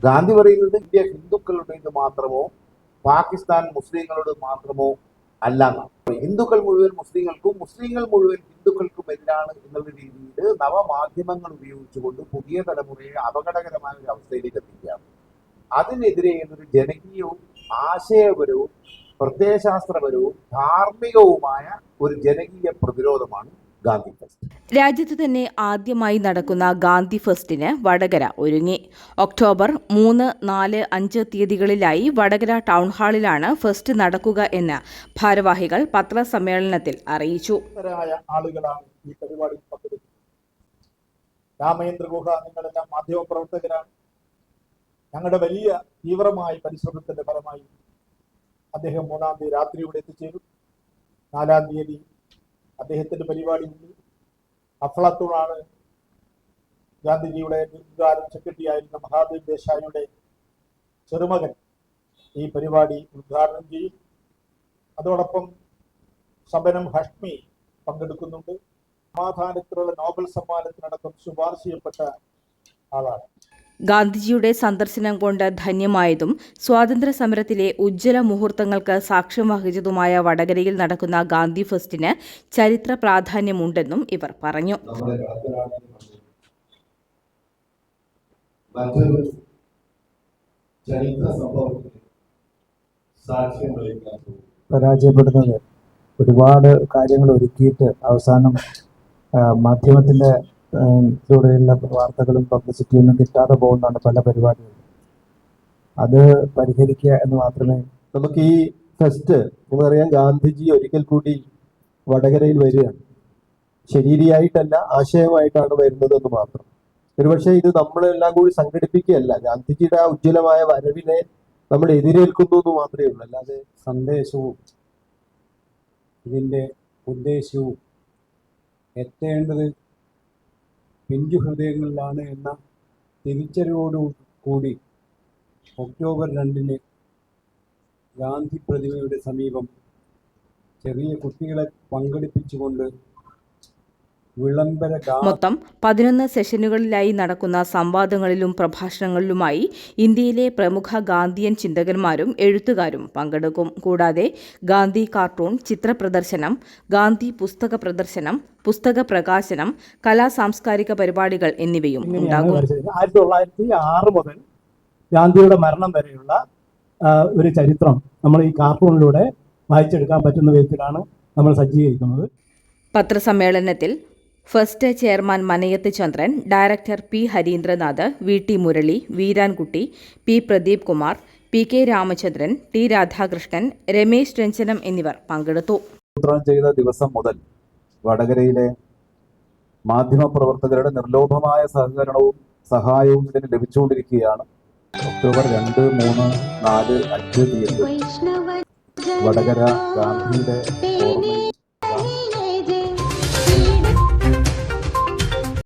ഗാന്ധി പറയുന്നത് ഇന്ത്യ ഹിന്ദുക്കളുടേത് മാത്രമോ പാകിസ്ഥാൻ മുസ്ലിങ്ങളുടെ മാത്രമോ അല്ല. ഹിന്ദുക്കൾ മുഴുവൻ മുസ്ലിങ്ങൾക്കും മുസ്ലിങ്ങൾ മുഴുവൻ ഹിന്ദുക്കൾക്കും എതിരാണ് എന്നുള്ള രീതിയിൽ നവമാധ്യമങ്ങൾ ഉപയോഗിച്ചുകൊണ്ട് പുതിയ തലമുറയെ അപകടകരമായ ഒരു അവസ്ഥയിലേക്ക് എത്തിക്കുകയാണ്. അതിനെതിരെ ഒരു ജനകീയവും ആശയപരവും പ്രത്യയശാസ്ത്രപരവും ധാർമ്മികവുമായ ഒരു ജനകീയ പ്രതിരോധമാണ് ഗാന്ധി ഫെസ്റ്റ്. രാജ്യത്ത് തന്നെ ആദ്യമായി നടക്കുന്ന ഗാന്ധി ഫെസ്റ്റിന് വടകര ഒരുങ്ങി. ഒക്ടോബർ 3, 4, 5 തീയതികളിലായി വടകര ടൗൺ ഹാളിലാണ് ഫെസ്റ്റ് നടക്കുക എന്ന് ഭാരവാഹികൾ പത്രസമ്മേളനത്തിൽ അറിയിച്ചു. ആളുകളാണ് ഈ പരിപാടിയിൽ പങ്കെടുക്കുന്നത്. രാമേന്ദ്ര ഗുഹ, നിങ്ങളെല്ലാം മാധ്യമപ്രവർത്തകരാണ്. ഞങ്ങളുടെ വലിയ തീവ്രമായ പരിശ്രമത്തിന്റെ ഫലമായി അദ്ദേഹം 3-ാം തീയതി രാത്രി ഇവിടെ എത്തിച്ചേരും. 4-ാം തീയതി അദ്ദേഹത്തിന്റെ പരിപാടിയുണ്ട്. അഫ്ലാത്തൂണാണ് ഗാന്ധിജിയുടെ ദീർഘകാലം സെക്രട്ടറി ആയിരുന്ന മഹാദേവ് ദേശായിയുടെ ചെറുമകൻ ഈ പരിപാടി ഉദ്ഘാടനം ചെയ്യും. അതോടൊപ്പം ശബനം ഹഷ്മി പങ്കെടുക്കുന്നുണ്ട്. സമാധാനത്തിലുള്ള നോബൽ സമ്മാനത്തിനടക്കം ശുപാർശ ചെയ്യപ്പെട്ട ആളാണ്. ഗാന്ധിജിയുടെ സന്ദർശനം കൊണ്ട് ധന്യമായതും സ്വാതന്ത്ര്യ സമരത്തിലെ ഉജ്ജ്വല മുഹൂർത്തങ്ങൾക്ക് സാക്ഷ്യം വഹിച്ചതുമായ വടകരയിൽ നടക്കുന്ന ഗാന്ധി ഫെസ്റ്റിന് ചരിത്ര പ്രാധാന്യമുണ്ടെന്നും ഇവർ പറഞ്ഞു. പരാജയപ്പെടുന്നത് ഒരുപാട് കാര്യങ്ങൾ ഒരുക്കിയിട്ട് അവസാനം മാധ്യമത്തിന്റെ ൂടെയുള്ള വാർത്തകളും പബ്ലിസിറ്റിയും ഒന്നും കിട്ടാതെ പോകുന്നതാണ് പല പരിപാടികളും. അത് പരിഹരിക്കുക എന്ന് മാത്രമേ നമുക്ക് ഈ ഫെസ്റ്റ് നമുക്കറിയാം. ഗാന്ധിജി ഒരിക്കൽ കൂടി വടകരയിൽ വരികയാണ്. ശരീരിയായിട്ടല്ല, ആശയമായിട്ടാണ് വരുന്നതെന്ന് മാത്രം. ഒരുപക്ഷെ ഇത് നമ്മളെല്ലാം കൂടി സംഘടിപ്പിക്കുകയല്ല, ഗാന്ധിജിയുടെ ആ ഉജ്ജ്വലമായ വരവിനെ നമ്മൾ എതിരേൽക്കുന്നു എന്ന് മാത്രമേ ഉള്ളൂ. അല്ലാതെ സന്ദേശവും ഇതിൻ്റെ ഉദ്ദേശ്യവും എത്തേണ്ടത് പിഞ്ചു ഹൃദയങ്ങളിലാണ് എന്ന തിരിച്ചറിവോടുകൂടി ഒക്ടോബർ 2 ഗാന്ധി പ്രതിമയുടെ സമീപം ചെറിയ കുട്ടികളെ പങ്കെടുപ്പിച്ചുകൊണ്ട് മൊത്തം 11 സെഷനുകളിലായി നടക്കുന്ന സംവാദങ്ങളിലും പ്രഭാഷണങ്ങളിലുമായി ഇന്ത്യയിലെ പ്രമുഖ ഗാന്ധിയൻ ചിന്തകന്മാരും എഴുത്തുകാരും പങ്കെടുക്കും. കൂടാതെ ഗാന്ധി കാർട്ടൂൺ ചിത്രപ്രദർശനം, ഗാന്ധി പുസ്തക പ്രദർശനം, പുസ്തക പ്രകാശനം, സാംസ്കാരിക പരിപാടികൾ എന്നിവയും ഉണ്ടാകും. 1906 മുതൽ ഗാന്ധിയുടെ മരണം വരെയുള്ള ഒരു ചരിത്രം നമ്മൾ ഈ കാർട്ടൂണിലൂടെ വായിച്ചെടുക്കാൻ പറ്റുന്ന വിധത്തിലാണ് നമ്മൾ സജ്ജീകരിക്കുന്നത്. പത്രസമ്മേളനത്തിൽ first chairman Manayath Chandran, director P Harindranath, V T Murali, Veerankutty, P Pradeep Kumar, P K Ramachandran, T Radhakrishnan, Ramesh Ranjanam എന്നിവർ പങ്കെടുത്തു. ആസൂത്രണം ചെയ്ത ദിവസം മുതൽ വടകരയിലെ മാധ്യമപ്രവർത്തകരുടെ നിർലോഭമായ സഹകരണവും സഹായവും ഇതിന് ലഭിച്ചുകൊണ്ടിരിക്കുകയാണ്. ഒക്ടോബർ 2, 3, 4, 5 തീയതി വടകര ഗാന്ധിയുടെ ഓർമ്മയിൽ